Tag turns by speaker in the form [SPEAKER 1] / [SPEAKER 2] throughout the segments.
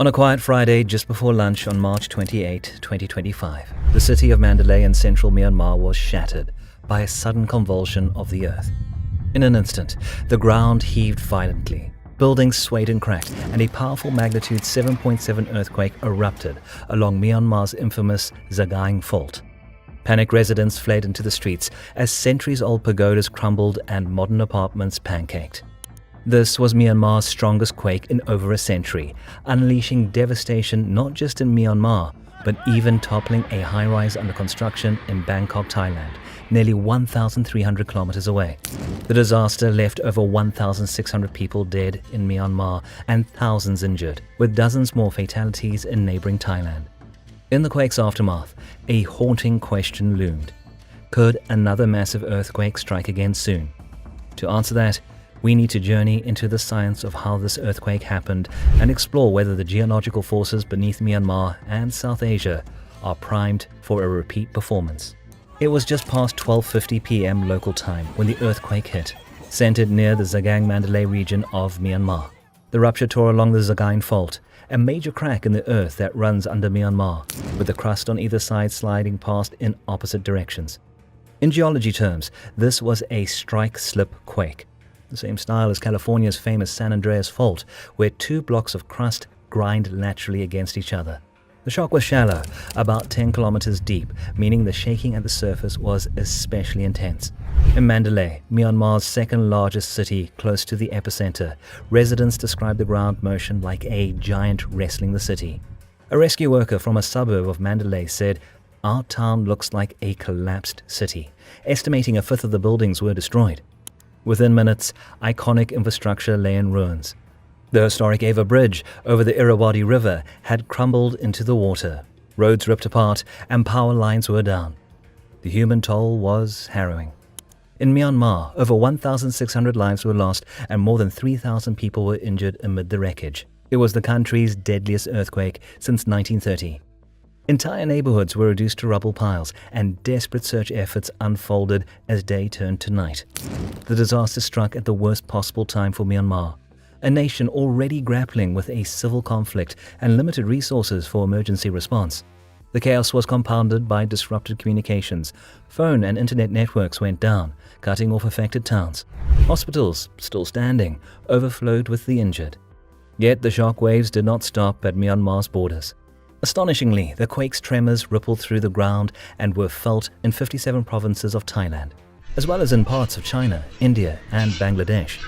[SPEAKER 1] On a quiet Friday just before lunch on March 28, 2025, the city of Mandalay in central Myanmar was shattered by a sudden convulsion of the earth. In an instant, the ground heaved violently, buildings swayed and cracked, and a powerful magnitude 7.7 earthquake erupted along Myanmar's infamous Zagang Fault. Panicked residents fled into the streets as centuries-old pagodas crumbled and modern apartments pancaked. This was Myanmar's strongest quake in over a century, unleashing devastation not just in Myanmar, but even toppling a high-rise under construction in Bangkok, Thailand, nearly 1,300 kilometers away. The disaster left over 1,600 people dead in Myanmar and thousands injured, with dozens more fatalities in neighboring Thailand. In the quake's aftermath, a haunting question loomed. Could another massive earthquake strike again soon? To answer that, we need to journey into the science of how this earthquake happened and explore whether the geological forces beneath Myanmar and South Asia are primed for a repeat performance. It was just past 12:50 p.m. local time when the earthquake hit, centered near the Zagang Mandalay region of Myanmar. The rupture tore along the Zagang Fault, a major crack in the earth that runs under Myanmar, with the crust on either side sliding past in opposite directions. In geology terms, this was a strike-slip quake, the same style as California's famous San Andreas Fault, where two blocks of crust grind laterally against each other. The shock was shallow, about 10 kilometers deep, meaning the shaking at the surface was especially intense. In Mandalay, Myanmar's second largest city close to the epicenter, residents describe the ground motion like a giant wrestling the city. A rescue worker from a suburb of Mandalay said, "Our town looks like a collapsed city," estimating a fifth of the buildings were destroyed. Within minutes, iconic infrastructure lay in ruins. The historic Ava Bridge over the Irrawaddy River had crumbled into the water, roads ripped apart, and power lines were down. The human toll was harrowing. In Myanmar, over 1,600 lives were lost and more than 3,000 people were injured amid the wreckage. It was the country's deadliest earthquake since 1930. Entire neighborhoods were reduced to rubble piles, and desperate search efforts unfolded as day turned to night. The disaster struck at the worst possible time for Myanmar, a nation already grappling with a civil conflict and limited resources for emergency response. The chaos was compounded by disrupted communications. Phone and internet networks went down, cutting off affected towns. Hospitals, still standing, overflowed with the injured. Yet the shock waves did not stop at Myanmar's borders. Astonishingly, the quake's tremors rippled through the ground and were felt in 57 provinces of Thailand, as well as in parts of China, India, and Bangladesh.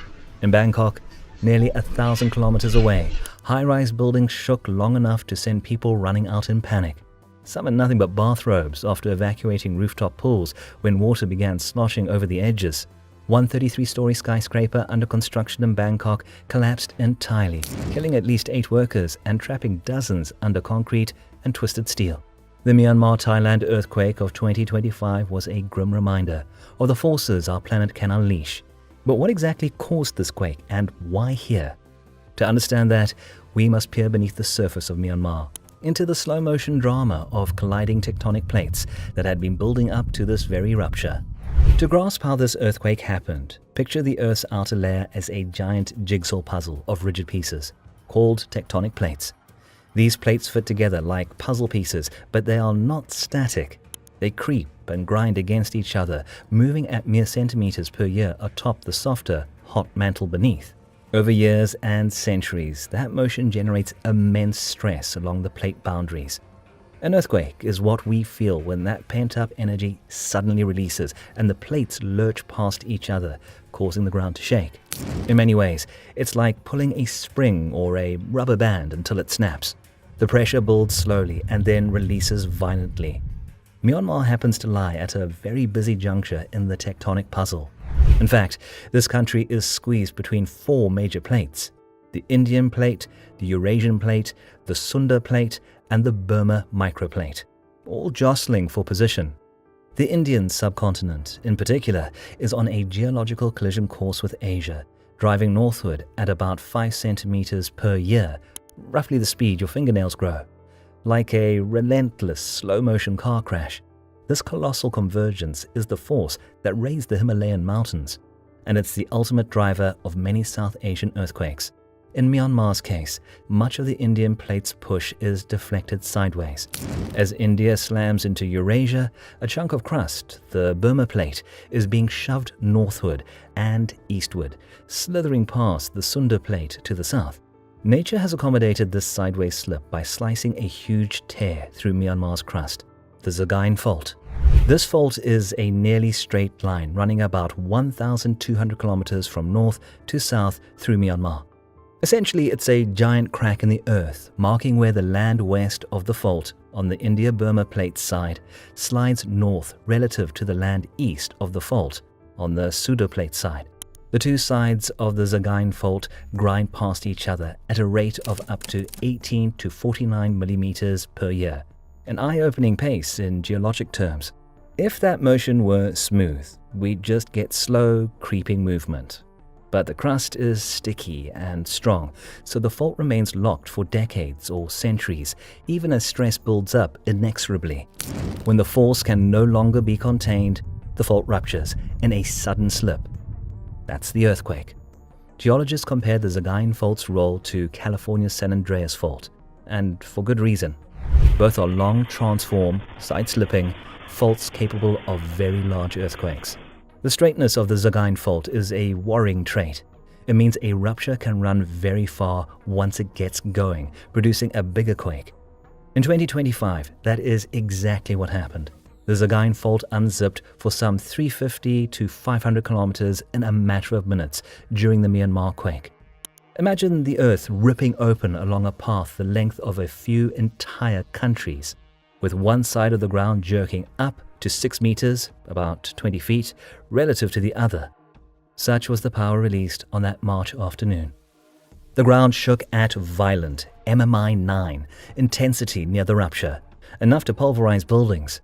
[SPEAKER 1] In Bangkok, nearly 1,000 kilometers away, high-rise buildings shook long enough to send people running out in panic. Some in nothing but bathrobes after evacuating rooftop pools when water began sloshing over the edges. One 33-story skyscraper under construction in Bangkok collapsed entirely, killing at least 8 workers and trapping dozens under concrete and twisted steel. The Myanmar-Thailand earthquake of 2025 was a grim reminder of the forces our planet can unleash. But what exactly caused this quake, and why here? To understand that, we must peer beneath the surface of Myanmar, into the slow-motion drama of colliding tectonic plates that had been building up to this very rupture. To grasp how this earthquake happened, picture the Earth's outer layer as a giant jigsaw puzzle of rigid pieces, called tectonic plates. These plates fit together like puzzle pieces, but they are not static. They creep and grind against each other, moving at mere centimeters per year atop the softer, hot mantle beneath. Over years and centuries, that motion generates immense stress along the plate boundaries. An earthquake is what we feel when that pent-up energy suddenly releases and the plates lurch past each other, causing the ground to shake. In many ways, it's like pulling a spring or a rubber band until it snaps. The pressure builds slowly and then releases violently. Myanmar happens to lie at a very busy juncture in the tectonic puzzle. In fact, this country is squeezed between 4 major plates: the Indian plate, the Eurasian plate, the Sunda plate, and the Burma microplate, all jostling for position. The Indian subcontinent, in particular, is on a geological collision course with Asia, driving northward at about 5 centimeters per year, roughly the speed your fingernails grow. Like a relentless, slow-motion car crash, this colossal convergence is the force that raised the Himalayan mountains, and it's the ultimate driver of many South Asian earthquakes. In Myanmar's case, much of the Indian plate's push is deflected sideways. As India slams into Eurasia, a chunk of crust, the Burma plate, is being shoved northward and eastward, slithering past the Sunda plate to the south. Nature has accommodated this sideways slip by slicing a huge tear through Myanmar's crust, the Zagang Fault. This fault is a nearly straight line running about 1,200 kilometers from north to south through Myanmar. Essentially, it's a giant crack in the earth, marking where the land west of the fault on the India-Burma plate side slides north relative to the land east of the fault on the Sunda plate side. The two sides of the Zagang Fault grind past each other at a rate of up to 18 to 49 millimeters per year, an eye-opening pace in geologic terms. If that motion were smooth, we'd just get slow, creeping movement. But the crust is sticky and strong, so the fault remains locked for decades or centuries, even as stress builds up inexorably. When the force can no longer be contained, the fault ruptures in a sudden slip. That's the earthquake. Geologists compare the Zagang Fault's role to California's San Andreas Fault, and for good reason. Both are long, transform, side-slipping faults capable of very large earthquakes. The straightness of the Zagang Fault is a worrying trait. It means a rupture can run very far once it gets going, producing a bigger quake. In 2025, that is exactly what happened. The Zagang Fault unzipped for some 350 to 500 kilometers in a matter of minutes during the Myanmar quake. Imagine the earth ripping open along a path the length of a few entire countries, with one side of the ground jerking up to 6 meters, about 20 feet, relative to the other. Such was the power released on that March afternoon. The ground shook at violent MMI 9 intensity near the rupture, enough to pulverize buildings.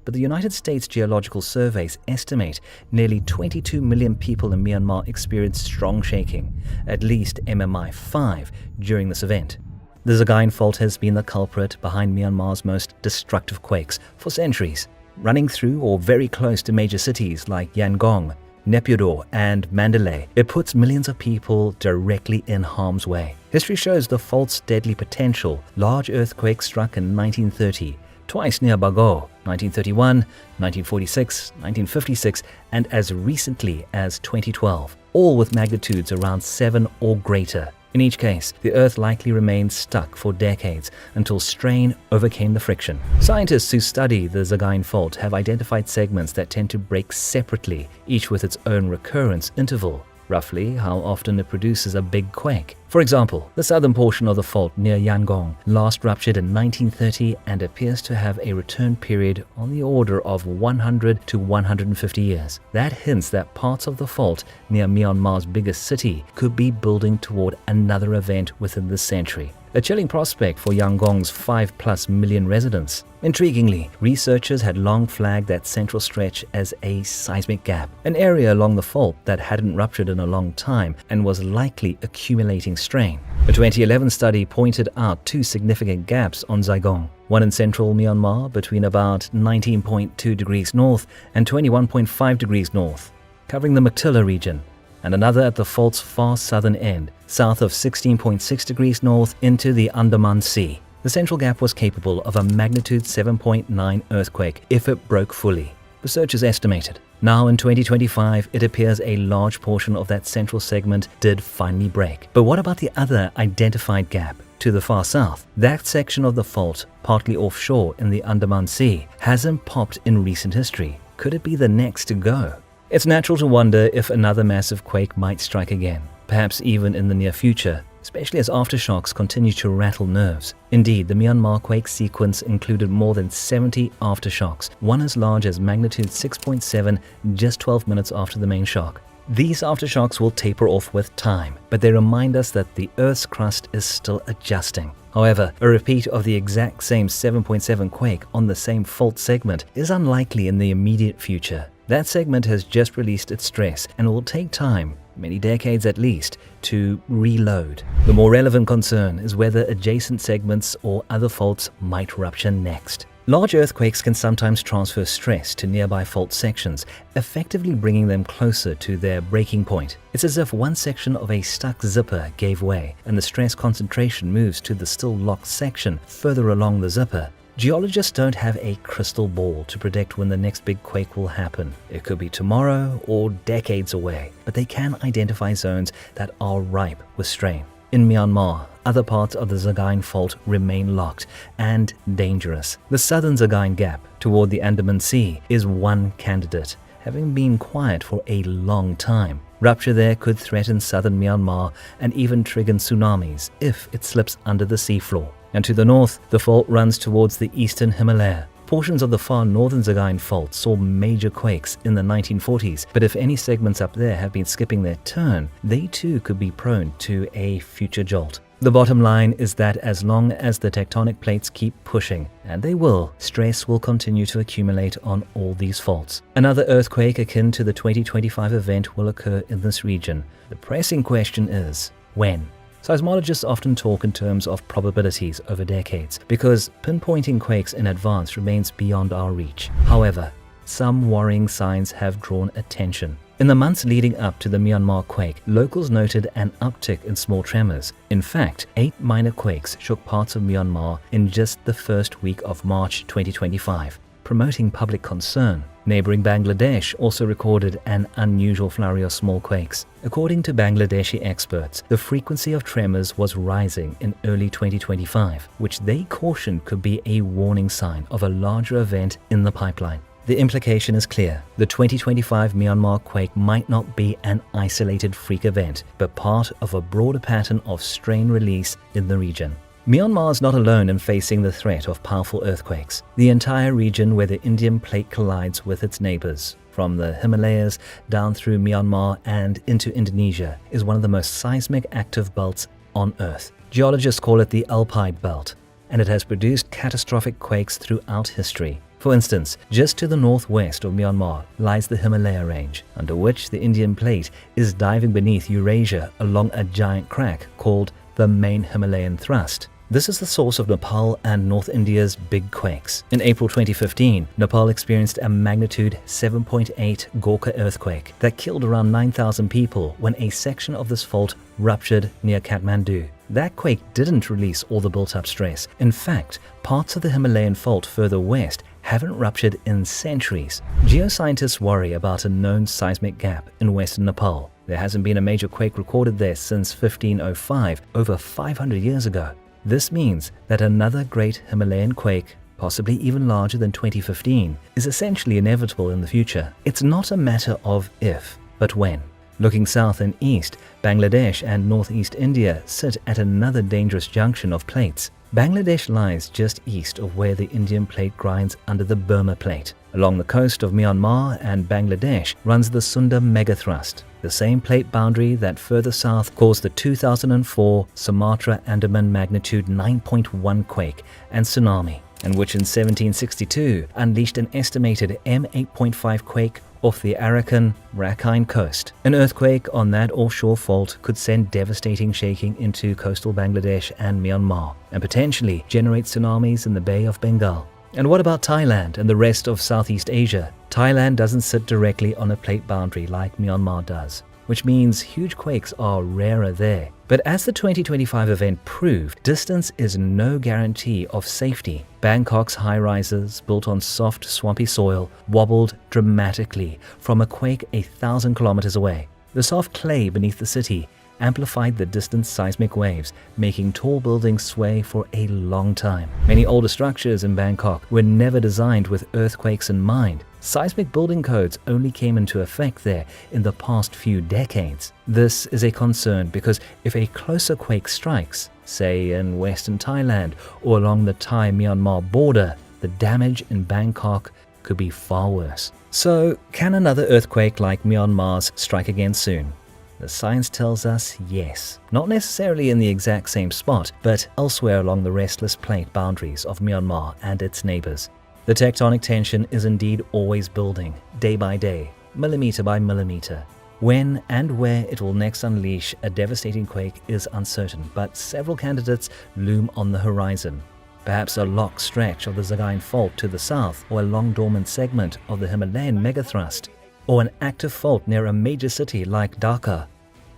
[SPEAKER 1] But the United States Geological Surveys estimate nearly 22 million people in Myanmar experienced strong shaking, at least MMI 5, during this event. The Zagang Fault has been the culprit behind Myanmar's most destructive quakes for centuries, running through or very close to major cities like Yangon, Naypyidaw, and Mandalay. It puts millions of people directly in harm's way. History shows the fault's deadly potential. Large earthquakes struck in 1930, twice near Bangkok, 1931, 1946, 1956, and as recently as 2012, all with magnitudes around 7 or greater. In each case, the Earth likely remained stuck for decades until strain overcame the friction. Scientists who study the Zagang Fault have identified segments that tend to break separately, each with its own recurrence interval, roughly how often it produces a big quake. For example, the southern portion of the fault near Yangon last ruptured in 1930 and appears to have a return period on the order of 100 to 150 years. That hints that parts of the fault near Myanmar's biggest city could be building toward another event within this century. A chilling prospect for Yangon's 5+ million residents. Intriguingly, researchers had long flagged that central stretch as a seismic gap, an area along the fault that hadn't ruptured in a long time and was likely accumulating strain. A 2011 study pointed out 2 significant gaps on Zagang, one in central Myanmar between about 19.2 degrees north and 21.5 degrees north, covering the Maktila region, and another at the fault's far southern end, south of 16.6 degrees north into the Andaman Sea. The central gap was capable of a magnitude 7.9 earthquake if it broke fully, researchers estimated. Now in 2025, it appears a large portion of that central segment did finally break. But what about the other identified gap to the far south? That section of the fault, partly offshore in the Andaman Sea, hasn't popped in recent history. Could it be the next to go? It's natural to wonder if another massive quake might strike again, perhaps even in the near future, especially as aftershocks continue to rattle nerves. Indeed, the Myanmar quake sequence included more than 70 aftershocks, one as large as magnitude 6.7 just 12 minutes after the main shock. These aftershocks will taper off with time, but they remind us that the Earth's crust is still adjusting. However, a repeat of the exact same 7.7 quake on the same fault segment is unlikely in the immediate future. That segment has just released its stress and will take time, many decades at least, to reload. The more relevant concern is whether adjacent segments or other faults might rupture next. Large earthquakes can sometimes transfer stress to nearby fault sections, effectively bringing them closer to their breaking point. It's as if one section of a stuck zipper gave way, and the stress concentration moves to the still locked section further along the zipper. Geologists don't have a crystal ball to predict when the next big quake will happen. It could be tomorrow or decades away, but they can identify zones that are ripe with strain. In Myanmar, other parts of the Zagang Fault remain locked and dangerous. The southern Zagang Gap toward the Andaman Sea is one candidate, having been quiet for a long time. Rupture there could threaten southern Myanmar and even trigger tsunamis if it slips under the seafloor. And to the north, the fault runs towards the eastern Himalaya. Portions of the far northern Zagang Fault saw major quakes in the 1940s, but if any segments up there have been skipping their turn, they too could be prone to a future jolt. The bottom line is that as long as the tectonic plates keep pushing, and they will, stress will continue to accumulate on all these faults. Another earthquake akin to the 2025 event will occur in this region. The pressing question is, when? Seismologists often talk in terms of probabilities over decades because pinpointing quakes in advance remains beyond our reach. However, some worrying signs have drawn attention. In the months leading up to the Myanmar quake, locals noted an uptick in small tremors. In fact, 8 minor quakes shook parts of Myanmar in just the first week of March 2025, promoting public concern. Neighboring Bangladesh also recorded an unusual flurry of small quakes. According to Bangladeshi experts, the frequency of tremors was rising in early 2025, which they cautioned could be a warning sign of a larger event in the pipeline. The implication is clear. The 2025 Myanmar quake might not be an isolated freak event, but part of a broader pattern of strain release in the region. Myanmar is not alone in facing the threat of powerful earthquakes. The entire region where the Indian plate collides with its neighbors, from the Himalayas down through Myanmar and into Indonesia, is one of the most seismic active belts on Earth. Geologists call it the Alpide Belt, and it has produced catastrophic quakes throughout history. For instance, just to the northwest of Myanmar lies the Himalaya range, under which the Indian plate is diving beneath Eurasia along a giant crack called the main Himalayan thrust. This is the source of Nepal and North India's big quakes. In April 2015, Nepal experienced a magnitude 7.8 Gorkha earthquake that killed around 9,000 people when a section of this fault ruptured near Kathmandu. That quake didn't release all the built-up stress. In fact, parts of the Himalayan fault further west haven't ruptured in centuries. Geoscientists worry about a known seismic gap in western Nepal. There hasn't been a major quake recorded there since 1505, over 500 years ago. This means that another great Himalayan quake, possibly even larger than 2015, is essentially inevitable in the future. It's not a matter of if, but when. Looking south and east, Bangladesh and northeast India sit at another dangerous junction of plates. Bangladesh lies just east of where the Indian plate grinds under the Burma plate. Along the coast of Myanmar and Bangladesh runs the Sunda megathrust, the same plate boundary that further south caused the 2004 Sumatra-Andaman magnitude 9.1 quake and tsunami, and which in 1762 unleashed an estimated M8.5 quake off the Arakan Rakhine coast. An earthquake on that offshore fault could send devastating shaking into coastal Bangladesh and Myanmar, and potentially generate tsunamis in the Bay of Bengal. And what about Thailand and the rest of Southeast Asia? Thailand doesn't sit directly on a plate boundary like Myanmar does, which means huge quakes are rarer there. But as the 2025 event proved, distance is no guarantee of safety. Bangkok's high-rises, built on soft, swampy soil, wobbled dramatically from a quake 1,000 kilometers away. The soft clay beneath the city amplified the distant seismic waves, making tall buildings sway for a long time. Many older structures in Bangkok were never designed with earthquakes in mind. Seismic building codes only came into effect there in the past few decades. This is a concern because if a closer quake strikes, say in western Thailand or along the Thai-Myanmar border, the damage in Bangkok could be far worse. So, can another earthquake like Myanmar's strike again soon? The science tells us yes. Not necessarily in the exact same spot, but elsewhere along the restless plate boundaries of Myanmar and its neighbors. The tectonic tension is indeed always building, day by day, millimeter by millimeter. When and where it will next unleash a devastating quake is uncertain, but several candidates loom on the horizon. perhaps a locked stretch of the Zagang Fault to the south, or a long dormant segment of the Himalayan megathrust, or an active fault near a major city like Dhaka.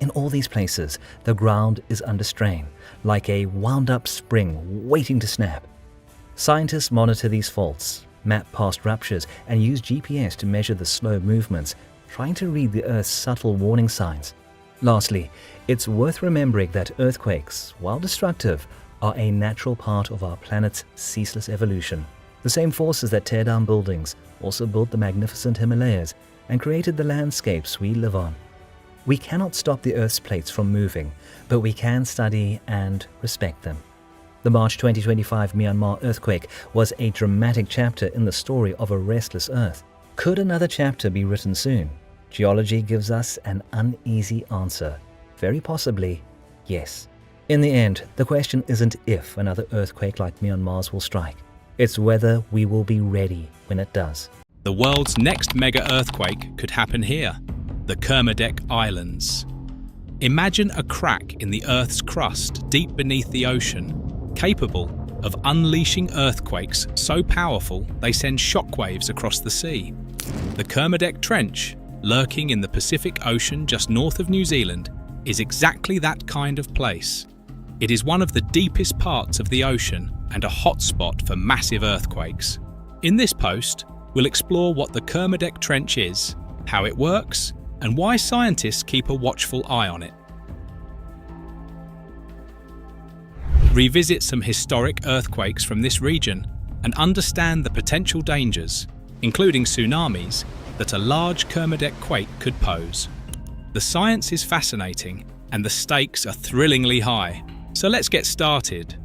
[SPEAKER 1] In all these places, the ground is under strain, like a wound-up spring waiting to snap. Scientists monitor these faults, map past ruptures, and use GPS to measure the slow movements, trying to read the Earth's subtle warning signs. Lastly, it's worth remembering that earthquakes, while destructive, are a natural part of our planet's ceaseless evolution. The same forces that tear down buildings also built the magnificent Himalayas and created the landscapes we live on. We cannot stop the Earth's plates from moving, but we can study and respect them. The March 2025 Myanmar earthquake was a dramatic chapter in the story of a restless Earth. Could another chapter be written soon? Geology gives us an uneasy answer. Very possibly, yes. In the end, the question isn't if another earthquake like Myanmar's will strike. It's whether we will be ready when it does.
[SPEAKER 2] The world's next mega earthquake could happen here, the Kermadec Islands. Imagine a crack in the Earth's crust deep beneath the ocean, capable of unleashing earthquakes so powerful they send shockwaves across the sea. The Kermadec Trench, lurking in the Pacific Ocean just north of New Zealand, is exactly that kind of place. It is one of the deepest parts of the ocean and a hotspot for massive earthquakes. In this post, we'll explore what the Kermadec Trench is, how it works, and why scientists keep a watchful eye on it. Revisit some historic earthquakes from this region and understand the potential dangers, including tsunamis, that a large Kermadec quake could pose. The science is fascinating and the stakes are thrillingly high, so let's get started.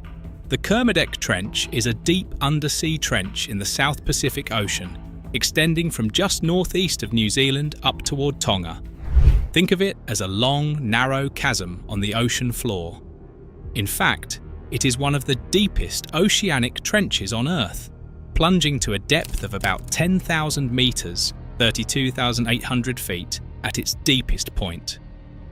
[SPEAKER 2] The Kermadec Trench is a deep undersea trench in the South Pacific Ocean, extending from just northeast of New Zealand up toward Tonga. Think of it as a long, narrow chasm on the ocean floor. In fact, it is one of the deepest oceanic trenches on Earth, plunging to a depth of about 10,000 meters, 32,800 feet, at its deepest point.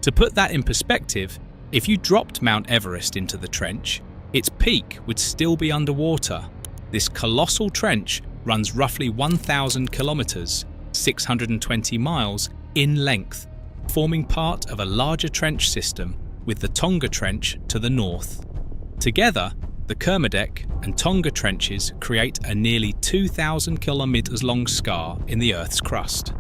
[SPEAKER 2] To put that in perspective, if you dropped Mount Everest into the trench, its peak would still be underwater. This colossal trench runs roughly 1,000 kilometers, 620 miles, in length, forming part of a larger trench system with the Tonga Trench to the north. Together, the Kermadec and Tonga trenches create a nearly 2,000 kilometers long scar in the Earth's crust.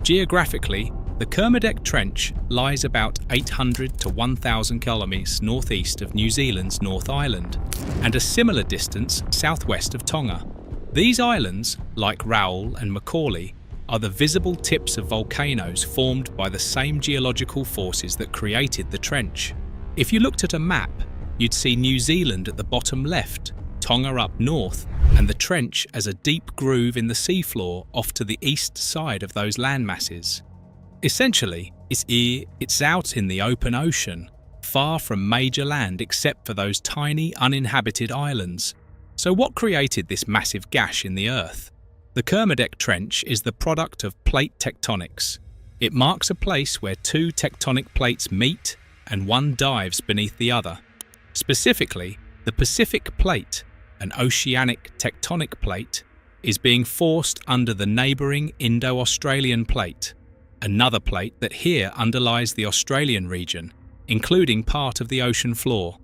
[SPEAKER 2] Geographically, the Kermadec Trench lies about 800 to 1,000 kilometers northeast of New Zealand's North Island, and a similar distance southwest of Tonga. These islands, like Raoul and Macaulay, are the visible tips of volcanoes formed by the same geological forces that created the trench. If you looked at a map, you'd see New Zealand at the bottom left, Tonga up north, and the trench as a deep groove in the seafloor off to the east side of those landmasses. Essentially, it's out in the open ocean, far from major land except for those tiny uninhabited islands. So what created this massive gash in the Earth? The Kermadec Trench is the product of plate tectonics. It marks a place where two tectonic plates meet and one dives beneath the other. Specifically, the Pacific Plate, an oceanic tectonic plate, is being forced under the neighbouring Indo-Australian Plate, another plate that here underlies the Australian region, including part of the ocean floor.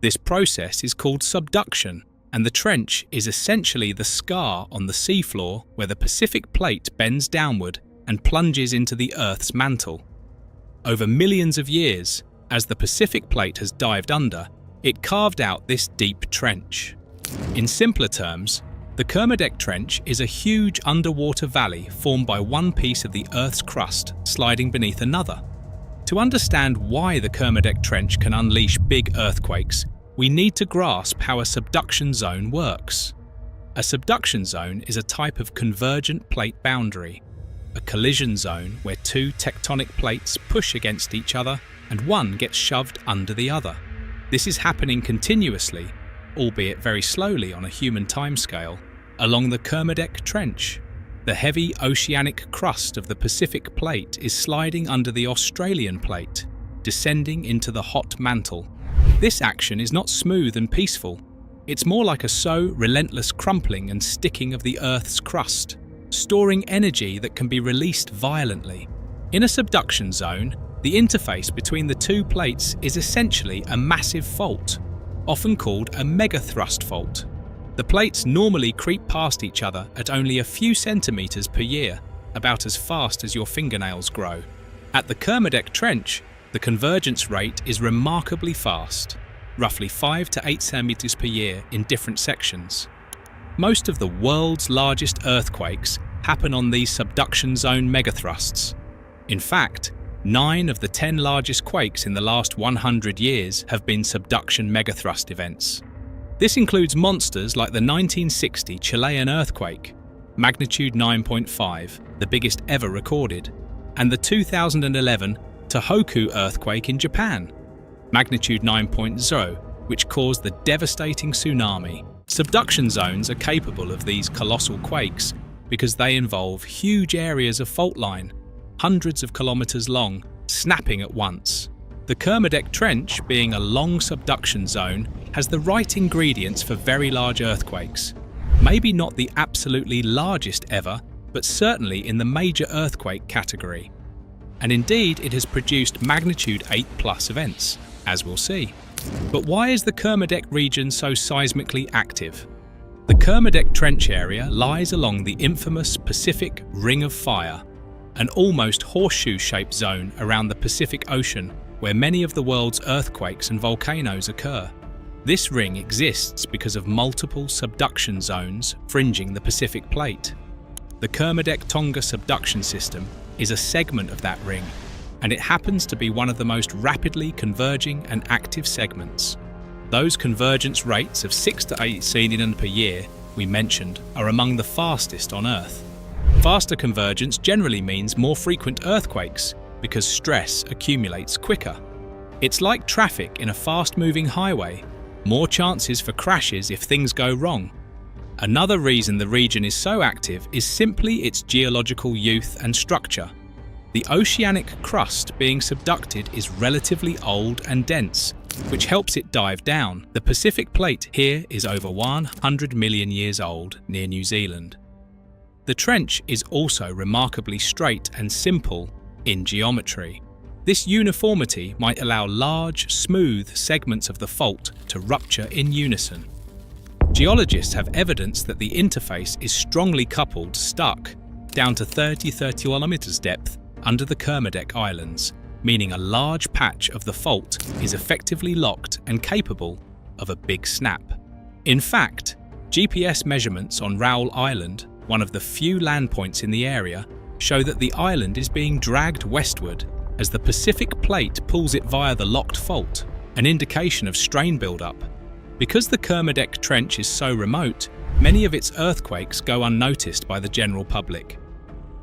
[SPEAKER 2] This process is called subduction, and the trench is essentially the scar on the seafloor where the Pacific Plate bends downward and plunges into the Earth's mantle. Over millions of years, as the Pacific Plate has dived under, it carved out this deep trench. In simpler terms, the Kermadec Trench is a huge underwater valley formed by one piece of the Earth's crust sliding beneath another. To understand why the Kermadec Trench can unleash big earthquakes, we need to grasp how a subduction zone works. A subduction zone is a type of convergent plate boundary, a collision zone where two tectonic plates push against each other and one gets shoved under the other. This is happening continuously, albeit very slowly on a human timescale, along the Kermadec Trench. The heavy oceanic crust of the Pacific Plate is sliding under the Australian Plate, descending into the hot mantle. This action is not smooth and peaceful. It's more like a relentless crumpling and sticking of the Earth's crust, storing energy that can be released violently. In a subduction zone, the interface between the two plates is essentially a massive fault, often called a megathrust fault. The plates normally creep past each other at only a few centimeters per year, about as fast as your fingernails grow. At the Kermadec Trench, the convergence rate is remarkably fast, roughly 5 to 8 centimeters per year in different sections. Most of the world's largest earthquakes happen on these subduction zone megathrusts. In fact, 9 of the 10 largest quakes in the last 100 years have been subduction megathrust events. This includes monsters like the 1960 Chilean earthquake, magnitude 9.5, the biggest ever recorded, and the 2011 Tohoku earthquake in Japan, magnitude 9.0, which caused the devastating tsunami. Subduction zones are capable of these colossal quakes because they involve huge areas of fault line, hundreds of kilometers long, snapping at once. The Kermadec Trench, being a long subduction zone, has the right ingredients for very large earthquakes. Maybe not the absolutely largest ever, but certainly in the major earthquake category. And indeed, it has produced magnitude 8+ events, as we'll see. But why is the Kermadec region so seismically active? The Kermadec Trench area lies along the infamous Pacific Ring of Fire, an almost horseshoe-shaped zone around the Pacific Ocean where many of the world's earthquakes and volcanoes occur. This ring exists because of multiple subduction zones fringing the Pacific Plate. The Kermadec-Tonga subduction system is a segment of that ring, and it happens to be one of the most rapidly converging and active segments. Those convergence rates of 6 to 8 cm per year we mentioned are among the fastest on Earth. Faster convergence generally means more frequent earthquakes because stress accumulates quicker. It's like traffic in a fast-moving highway, more chances for crashes if things go wrong. Another reason the region is so active is simply its geological youth and structure. The oceanic crust being subducted is relatively old and dense, which helps it dive down. The Pacific Plate here is over 100 million years old near New Zealand. The trench is also remarkably straight and simple in geometry. This uniformity might allow large, smooth segments of the fault to rupture in unison. Geologists have evidence that the interface is strongly coupled, stuck, down to 30 kilometers depth under the Kermadec Islands, meaning a large patch of the fault is effectively locked and capable of a big snap. In fact, GPS measurements on Raoul Island, one of the few land points in the area, show that the island is being dragged westward as the Pacific Plate pulls it via the locked fault, an indication of strain buildup. Because the Kermadec Trench is so remote, many of its earthquakes go unnoticed by the general public.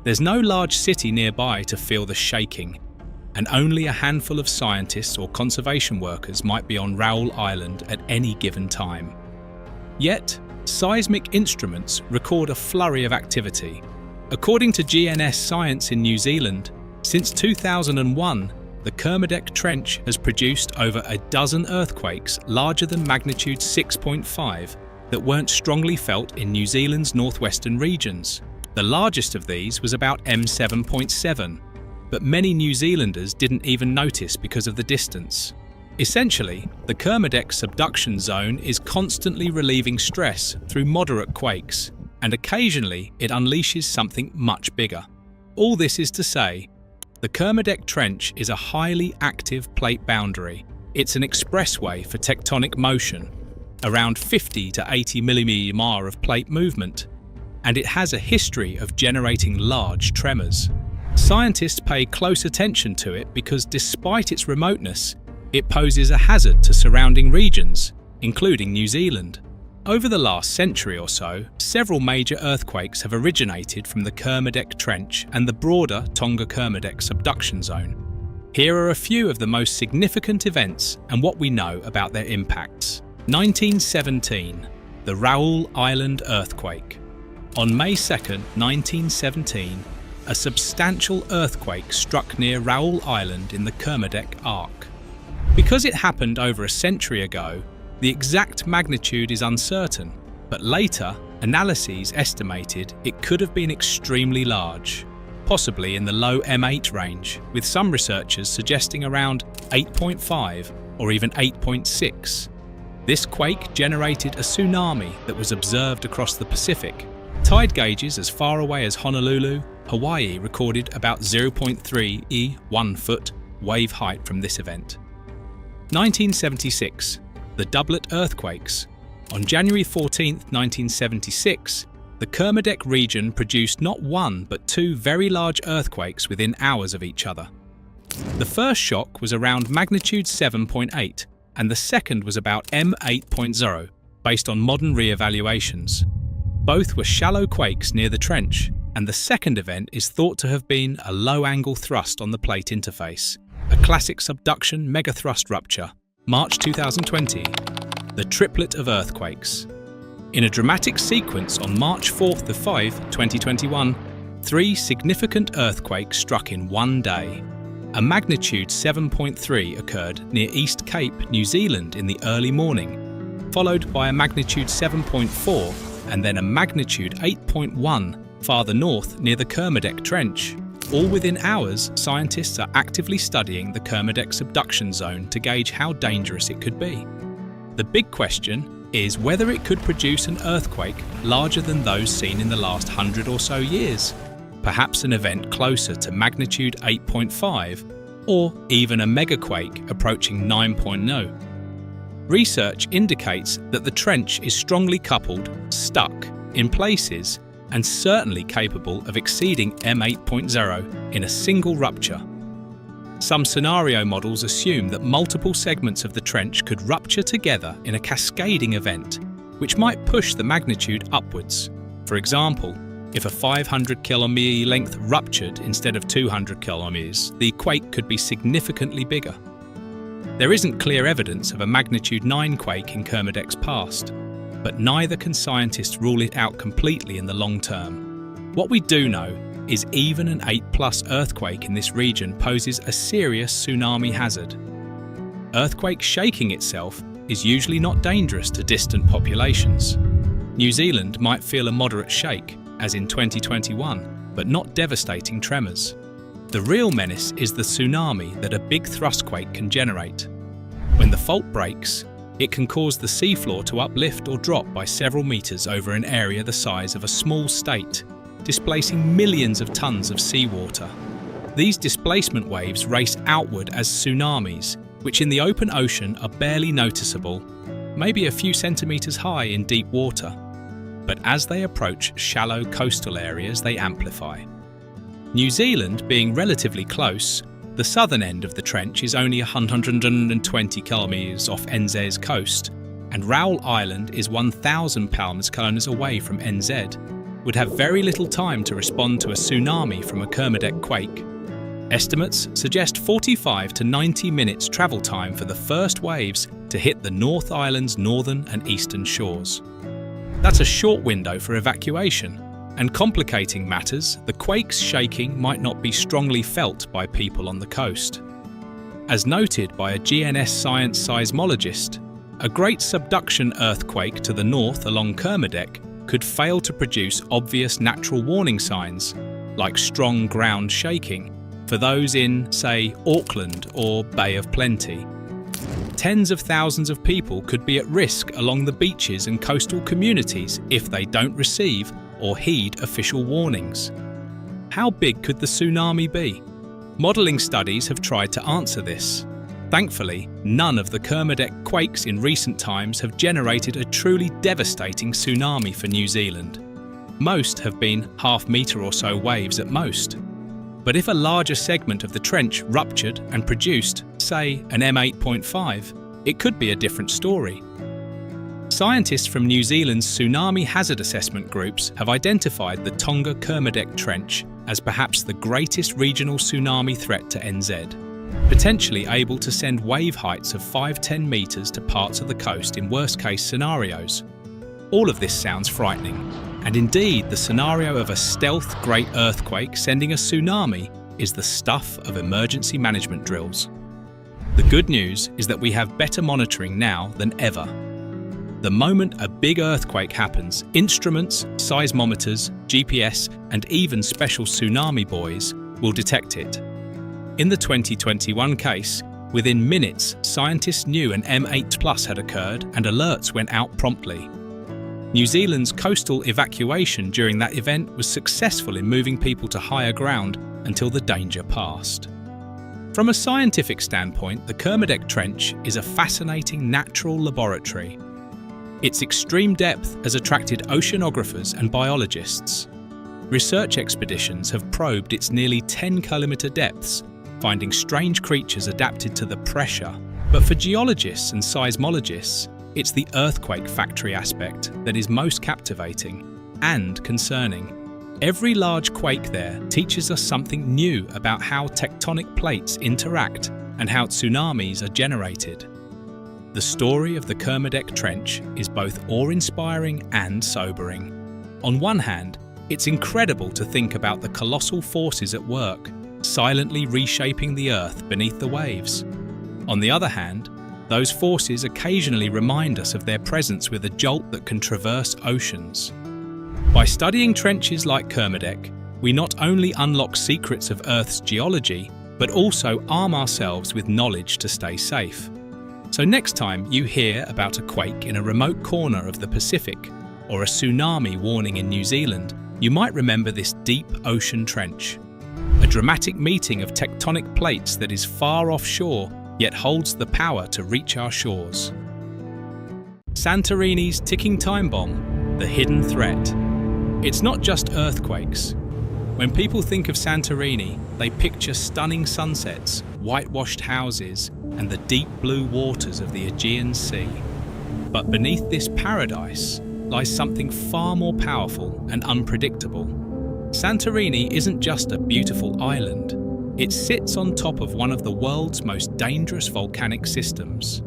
[SPEAKER 2] There's no large city nearby to feel the shaking, and only a handful of scientists or conservation workers might be on Raoul Island at any given time. Yet, seismic instruments record a flurry of activity. According to GNS Science in New Zealand, since 2001, the Kermadec Trench has produced over a dozen earthquakes larger than magnitude 6.5 that weren't strongly felt in New Zealand's northwestern regions. The largest of these was about M7.7, but many New Zealanders didn't even notice because of the distance. Essentially, the Kermadec subduction zone is constantly relieving stress through moderate quakes, and occasionally it unleashes something much bigger. All this is to say, the Kermadec Trench is a highly active plate boundary. It's an expressway for tectonic motion, around 50 to 80 mm of plate movement, and it has a history of generating large tremors. Scientists pay close attention to it because despite its remoteness, it poses a hazard to surrounding regions, including New Zealand. Over the last century or so, several major earthquakes have originated from the Kermadec Trench and the broader Tonga-Kermadec subduction zone. Here are a few of the most significant events and what we know about their impacts. 1917, the Raoul Island earthquake. On May 2, 1917, a substantial earthquake struck near Raoul Island in the Kermadec Arc. Because it happened over a century ago, The exact magnitude is uncertain, but later, analyses estimated it could have been extremely large, possibly in the low M8 range, with some researchers suggesting around 8.5 or even 8.6. This quake generated a tsunami that was observed across the Pacific. Tide gauges as far away as Honolulu, Hawaii recorded about 0.3 e 1 foot wave height from this event. 1976, the doublet earthquakes. On January 14, 1976, the Kermadec region produced not one but two very large earthquakes within hours of each other. The first shock was around magnitude 7.8 and the second was about M8.0 based on modern re-evaluations. Both were shallow quakes near the trench, and the second event is thought to have been a low-angle thrust on the plate interface, a classic subduction megathrust rupture, March 2020, the triplet of earthquakes. In a dramatic sequence on March 4th to 5, 2021, three significant earthquakes struck in one day. A magnitude 7.3 occurred near East Cape, New Zealand in the early morning, followed by a magnitude 7.4 and then a magnitude 8.1 farther north near the Kermadec Trench. All within hours, scientists are actively studying the Kermadec subduction zone to gauge how dangerous it could be. The big question is whether it could produce an earthquake larger than those seen in the last 100 or so years, perhaps an event closer to magnitude 8.5 or even a megaquake approaching 9.0. Research indicates that the trench is strongly coupled, stuck, in places, and certainly capable of exceeding M8.0 in a single rupture. Some scenario models assume that multiple segments of the trench could rupture together in a cascading event, which might push the magnitude upwards. For example, if a 500 km length ruptured instead of 200 km, the quake could be significantly bigger. There isn't clear evidence of a magnitude 9 quake in Kermadec's past, but neither can scientists rule it out completely in the long term. What we do know is even an 8+ earthquake in this region poses a serious tsunami hazard. Earthquake shaking itself is usually not dangerous to distant populations. New Zealand might feel a moderate shake, as in 2021, but not devastating tremors. The real menace is the tsunami that a big thrust quake can generate. When the fault breaks, it can cause the seafloor to uplift or drop by several meters over an area the size of a small state, displacing millions of tons of seawater. These displacement waves race outward as tsunamis, which in the open ocean are barely noticeable, maybe a few centimeters high in deep water. But as they approach shallow coastal areas, they amplify. New Zealand being relatively close, the southern end of the trench is only 120 kilometres off NZ's coast, and Raoul Island is 1,000 kilometres away from NZ, would have very little time to respond to a tsunami from a Kermadec quake. Estimates suggest 45 to 90 minutes travel time for the first waves to hit the North Island's northern and eastern shores. That's a short window for evacuation. And complicating matters, the quake's shaking might not be strongly felt by people on the coast. As noted by a GNS science seismologist, a great subduction earthquake to the north along Kermadec could fail to produce obvious natural warning signs, like strong ground shaking, for those in, say, Auckland or Bay of Plenty. Tens of thousands of people could be at risk along the beaches and coastal communities if they don't receive or heed official warnings. How big could the tsunami be? Modelling studies have tried to answer this. Thankfully, none of the Kermadec quakes in recent times have generated a truly devastating tsunami for New Zealand. Most have been half-metre or so waves at most. But if a larger segment of the trench ruptured and produced, say, an M8.5, it could be a different story. Scientists from New Zealand's tsunami hazard assessment groups have identified the Tonga Kermadec Trench as perhaps the greatest regional tsunami threat to NZ, potentially able to send wave heights of 5-10 metres to parts of the coast in worst-case scenarios. All of this sounds frightening, and indeed the scenario of a stealth great earthquake sending a tsunami is the stuff of emergency management drills. The good news is that we have better monitoring now than ever. The moment a big earthquake happens, instruments, seismometers, GPS, and even special tsunami buoys will detect it. In the 2021 case, within minutes, scientists knew an M8+ had occurred and alerts went out promptly. New Zealand's coastal evacuation during that event was successful in moving people to higher ground until the danger passed. From a scientific standpoint, the Kermadec Trench is a fascinating natural laboratory. Its extreme depth has attracted oceanographers and biologists. Research expeditions have probed its nearly 10-kilometre depths, finding strange creatures adapted to the pressure. But for geologists and seismologists, it's the earthquake factory aspect that is most captivating and concerning. Every large quake there teaches us something new about how tectonic plates interact and how tsunamis are generated. The story of the Kermadec Trench is both awe-inspiring and sobering. On one hand, it's incredible to think about the colossal forces at work, silently reshaping the Earth beneath the waves. On the other hand, those forces occasionally remind us of their presence with a jolt that can traverse oceans. By studying trenches like Kermadec, we not only unlock secrets of Earth's geology, but also arm ourselves with knowledge to stay safe. So next time you hear about a quake in a remote corner of the Pacific or a tsunami warning in New Zealand, you might remember this deep ocean trench. A dramatic meeting of tectonic plates that is far offshore yet holds the power to reach our shores. Santorini's ticking time bomb, the hidden threat. It's not just earthquakes. When people think of Santorini, they picture stunning sunsets, whitewashed houses, and the deep blue waters of the Aegean Sea. But beneath this paradise lies something far more powerful and unpredictable. Santorini isn't just a beautiful island. It sits on top of one of the world's most dangerous volcanic systems.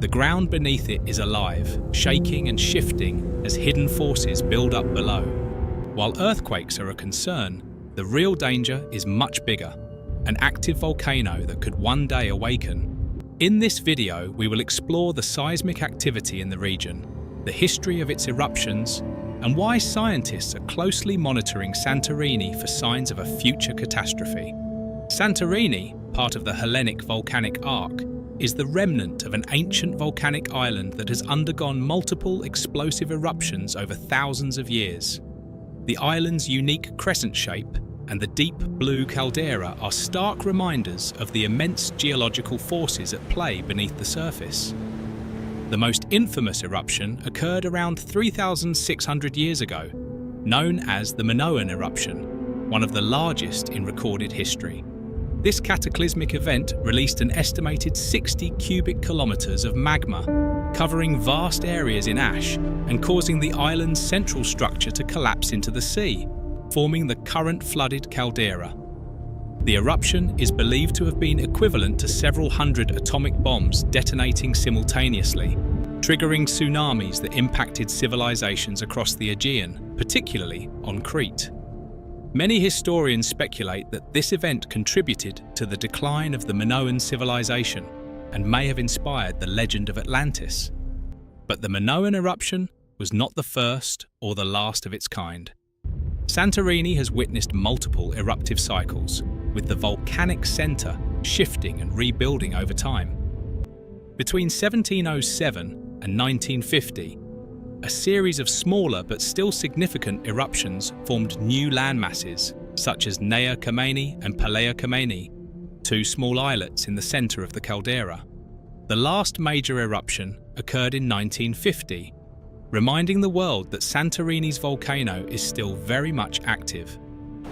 [SPEAKER 2] The ground beneath it is alive, shaking and shifting as hidden forces build up below. While earthquakes are a concern, the real danger is much bigger, an active volcano that could one day awaken. In this video, we will explore the seismic activity in the region, the history of its eruptions, and why scientists are closely monitoring Santorini for signs of a future catastrophe. Santorini, part of the Hellenic volcanic arc, is the remnant of an ancient volcanic island that has undergone multiple explosive eruptions over thousands of years. The island's unique crescent shape and the deep blue caldera are stark reminders of the immense geological forces at play beneath the surface. The most infamous eruption occurred around 3,600 years ago, known as the Minoan eruption, one of the largest in recorded history. This cataclysmic event released an estimated 60 cubic kilometers of magma, covering vast areas in ash and causing the island's central structure to collapse into the sea, forming the current flooded caldera. The eruption is believed to have been equivalent to several hundred atomic bombs detonating simultaneously, triggering tsunamis that impacted civilizations across the Aegean, particularly on Crete. Many historians speculate that this event contributed to the decline of the Minoan civilization and may have inspired the legend of Atlantis. But the Minoan eruption was not the first or the last of its kind. Santorini has witnessed multiple eruptive cycles, with the volcanic center shifting and rebuilding over time. Between 1707 and 1950, a series of smaller but still significant eruptions formed new landmasses, such as Nea Kameni and Palea Kameni, two small islets in the center of the caldera. The last major eruption occurred in 1950, reminding the world that Santorini's volcano is still very much active.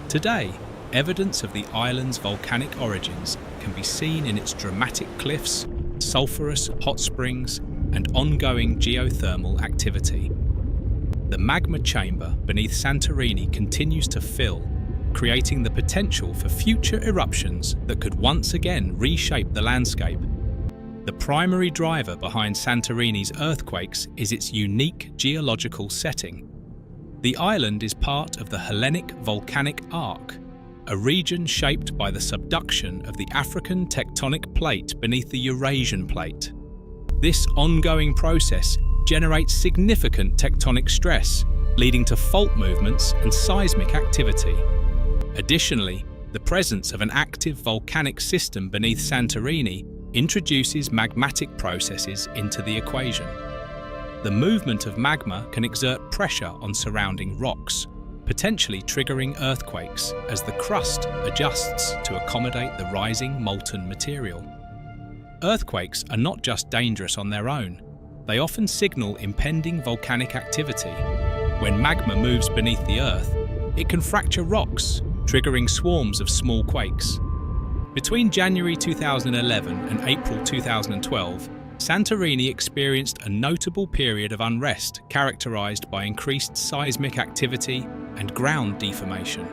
[SPEAKER 2] Today, evidence of the island's volcanic origins can be seen in its dramatic cliffs, sulfurous hot springs, and ongoing geothermal activity. The magma chamber beneath Santorini continues to fill, creating the potential for future eruptions that could once again reshape the landscape. The primary driver behind Santorini's earthquakes is its unique geological setting. The island is part of the Hellenic volcanic arc, a region shaped by the subduction of the African tectonic plate beneath the Eurasian plate. This ongoing process generates significant tectonic stress, leading to fault movements and seismic activity. Additionally, the presence of an active volcanic system beneath Santorini introduces magmatic processes into the equation. The movement of magma can exert pressure on surrounding rocks, potentially triggering earthquakes as the crust adjusts to accommodate the rising molten material. Earthquakes are not just dangerous on their own, they often signal impending volcanic activity. When magma moves beneath the earth, it can fracture rocks, triggering swarms of small quakes. Between January 2011 and April 2012, Santorini experienced a notable period of unrest characterized by increased seismic activity and ground deformation.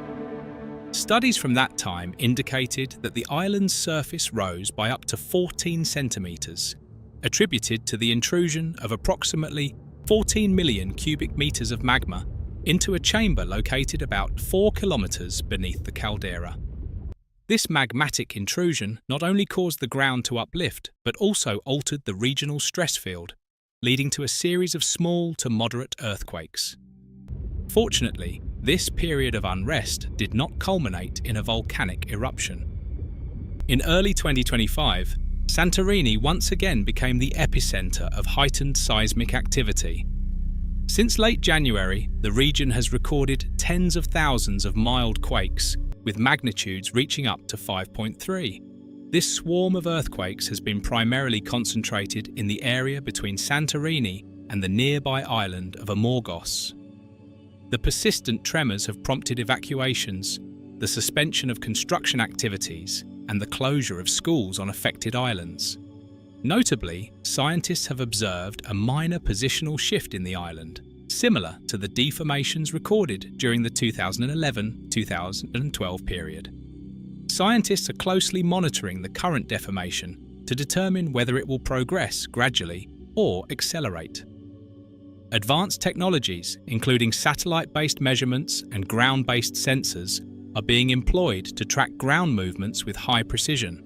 [SPEAKER 2] Studies from that time indicated that the island's surface rose by up to 14 centimeters, attributed to the intrusion of approximately 14 million cubic meters of magma into a chamber located about 4 kilometers beneath the caldera. This magmatic intrusion not only caused the ground to uplift, but also altered the regional stress field, leading to a series of small to moderate earthquakes. Fortunately, this period of unrest did not culminate in a volcanic eruption. In early 2025, Santorini once again became the epicenter of heightened seismic activity. Since late January, the region has recorded tens of thousands of mild quakes, with magnitudes reaching up to 5.3. This swarm of earthquakes has been primarily concentrated in the area between Santorini and the nearby island of Amorgos. The persistent tremors have prompted evacuations, the suspension of construction activities, and the closure of schools on affected islands. Notably, scientists have observed a minor positional shift in the island, similar to the deformations recorded during the 2011-2012 period. Scientists are closely monitoring the current deformation to determine whether it will progress gradually or accelerate. Advanced technologies, including satellite-based measurements and ground-based sensors, are being employed to track ground movements with high precision.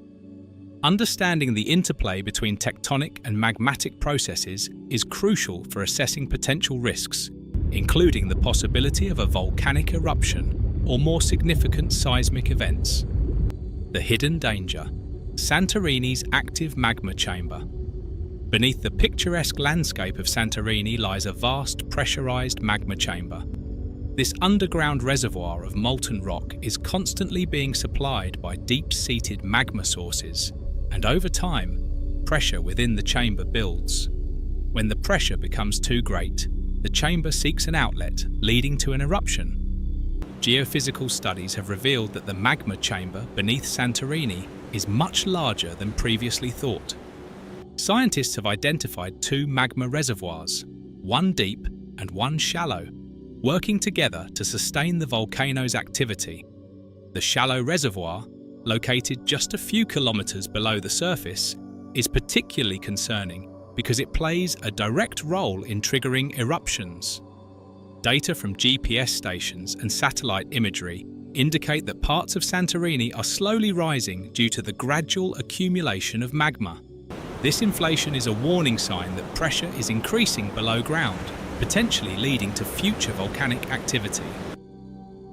[SPEAKER 2] Understanding the interplay between tectonic and magmatic processes is crucial for assessing potential risks, including the possibility of a volcanic eruption or more significant seismic events. The hidden danger: Santorini's active magma chamber. Beneath the picturesque landscape of Santorini lies a vast pressurized magma chamber. This underground reservoir of molten rock is constantly being supplied by deep-seated magma sources, and over time, pressure within the chamber builds. When the pressure becomes too great, the chamber seeks an outlet, leading to an eruption. Geophysical studies have revealed that the magma chamber beneath Santorini is much larger than previously thought. Scientists have identified 2 magma reservoirs, one deep and one shallow, working together to sustain the volcano's activity. The shallow reservoir, located just a few kilometers below the surface, is particularly concerning because it plays a direct role in triggering eruptions. Data from GPS stations and satellite imagery indicate that parts of Santorini are slowly rising due to the gradual accumulation of magma. This inflation is a warning sign that pressure is increasing below ground, potentially leading to future volcanic activity.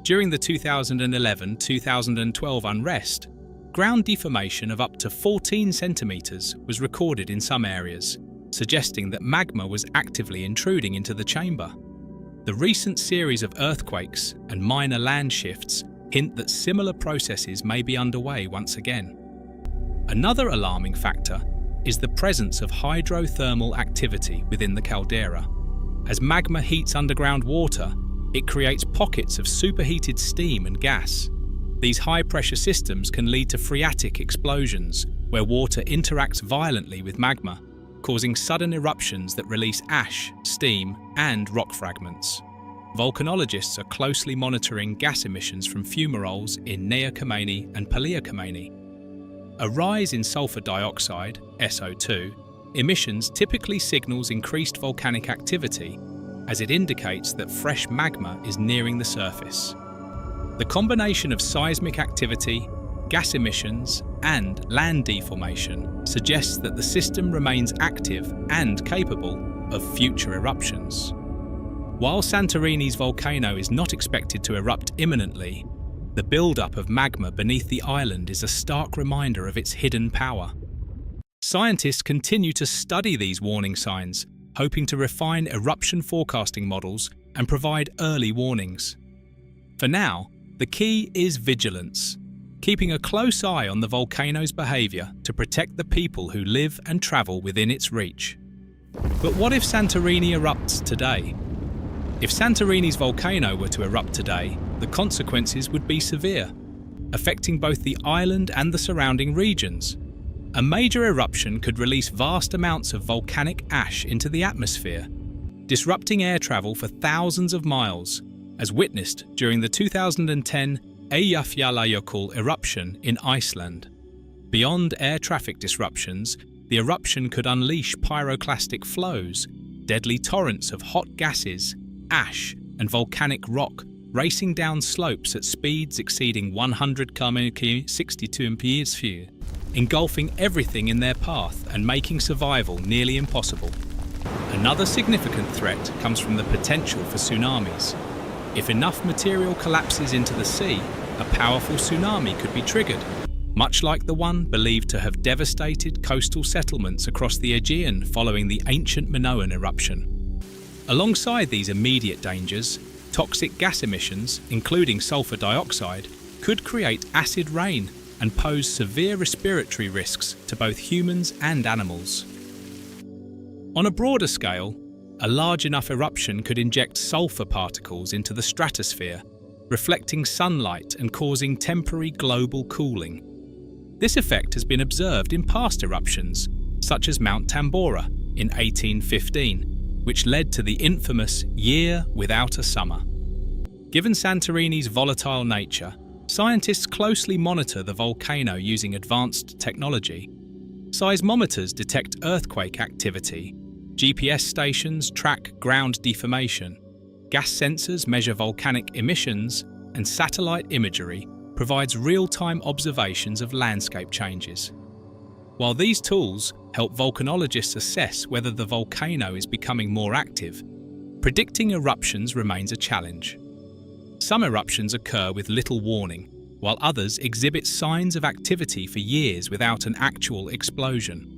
[SPEAKER 2] During the 2011-2012 unrest, ground deformation of up to 14 centimeters was recorded in some areas, suggesting that magma was actively intruding into the chamber. The recent series of earthquakes and minor land shifts hint that similar processes may be underway once again. Another alarming factor is the presence of hydrothermal activity within the caldera. As magma heats underground water, it creates pockets of superheated steam and gas. These high-pressure systems can lead to phreatic explosions, where water interacts violently with magma, causing sudden eruptions that release ash, steam, and rock fragments. Volcanologists are closely monitoring gas emissions from fumaroles in Nea Khamenei and Palia Khamenei. A rise in sulfur dioxide, SO2, emissions typically signals increased volcanic activity, as it indicates that fresh magma is nearing the surface. The combination of seismic activity, gas emissions, and land deformation suggests that the system remains active and capable of future eruptions. While Santorini's volcano is not expected to erupt imminently, the build-up of magma beneath the island is a stark reminder of its hidden power. Scientists continue to study these warning signs, hoping to refine eruption forecasting models and provide early warnings. For now, the key is vigilance, keeping a close eye on the volcano's behaviour to protect the people who live and travel within its reach. But what if Santorini erupts today? If Santorini's volcano were to erupt today, the consequences would be severe, affecting both the island and the surrounding regions. A major eruption could release vast amounts of volcanic ash into the atmosphere, disrupting air travel for thousands of miles, as witnessed during the 2010 Eyjafjallajökull eruption in Iceland. Beyond air traffic disruptions, the eruption could unleash pyroclastic flows, deadly torrents of hot gases, ash, and volcanic rock racing down slopes at speeds exceeding 100 km/h, 62 mph, engulfing everything in their path and making survival nearly impossible. Another significant threat comes from the potential for tsunamis. If enough material collapses into the sea, a powerful tsunami could be triggered, much like the one believed to have devastated coastal settlements across the Aegean following the ancient Minoan eruption. Alongside these immediate dangers, toxic gas emissions, including sulfur dioxide, could create acid rain and pose severe respiratory risks to both humans and animals. On a broader scale, a large enough eruption could inject sulfur particles into the stratosphere, reflecting sunlight and causing temporary global cooling. This effect has been observed in past eruptions, such as Mount Tambora in 1815, which led to the infamous Year Without a Summer. Given Santorini's volatile nature, scientists closely monitor the volcano using advanced technology. Seismometers detect earthquake activity, GPS stations track ground deformation, gas sensors measure volcanic emissions, and satellite imagery provides real-time observations of landscape changes. While these tools help volcanologists assess whether the volcano is becoming more active, predicting eruptions remains a challenge. Some eruptions occur with little warning, while others exhibit signs of activity for years without an actual explosion.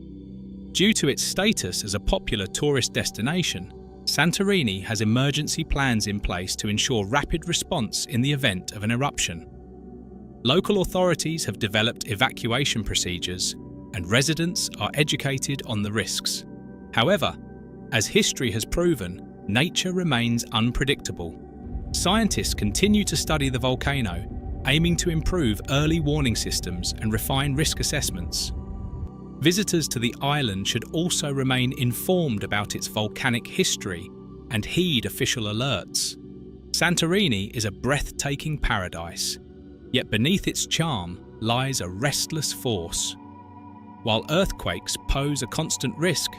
[SPEAKER 2] Due to its status as a popular tourist destination, Santorini has emergency plans in place to ensure rapid response in the event of an eruption. Local authorities have developed evacuation procedures, and residents are educated on the risks. However, as history has proven, nature remains unpredictable. Scientists continue to study the volcano, aiming to improve early warning systems and refine risk assessments. Visitors to the island should also remain informed about its volcanic history and heed official alerts. Santorini is a breathtaking paradise, yet beneath its charm lies a restless force. While earthquakes pose a constant risk,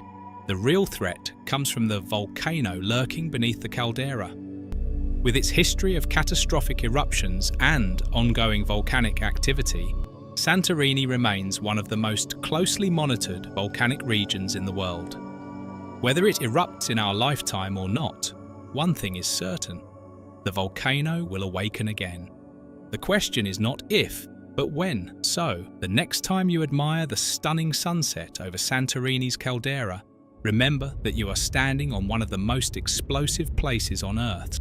[SPEAKER 2] the real threat comes from the volcano lurking beneath the caldera. With its history of catastrophic eruptions and ongoing volcanic activity, Santorini remains one of the most closely monitored volcanic regions in the world. Whether it erupts in our lifetime or not, one thing is certain: the volcano will awaken again. The question is not if, but when. So, the next time you admire the stunning sunset over Santorini's caldera, remember that you are standing on one of the most explosive places on Earth.